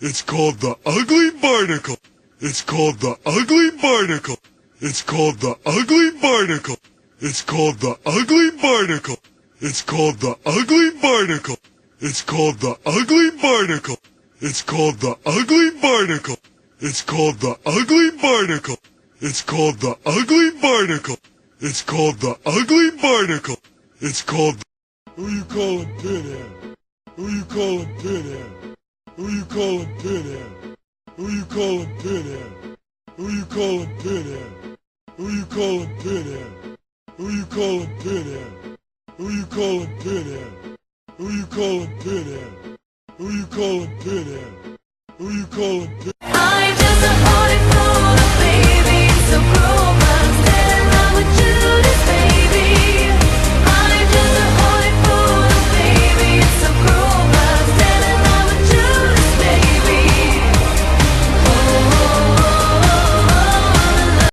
It's called the ugly barnacle. It's called the ugly barnacle. It's called the ugly barnacle. It's called the ugly barnacle. It's called the ugly barnacle. It's called the ugly barnacle. It's called the ugly barnacle. It's called the ugly barnacle. It's called the ugly barnacle. It's called the ugly barnacle. It's called. Who you callin' Pinhead? Who you callin' Pinhead? Who you callin' Pinhead? Who you callin' Pinhead? Who you callin' Pinhead? Who you callin' Pinhead? Who you callin' Pinhead? Who you callin' Pinhead? Who you callin' Pinhead? Who you callin' Pinhead? Who you callin' Pinhead? I'm just a honey for the baby, so grow up and stand around with you.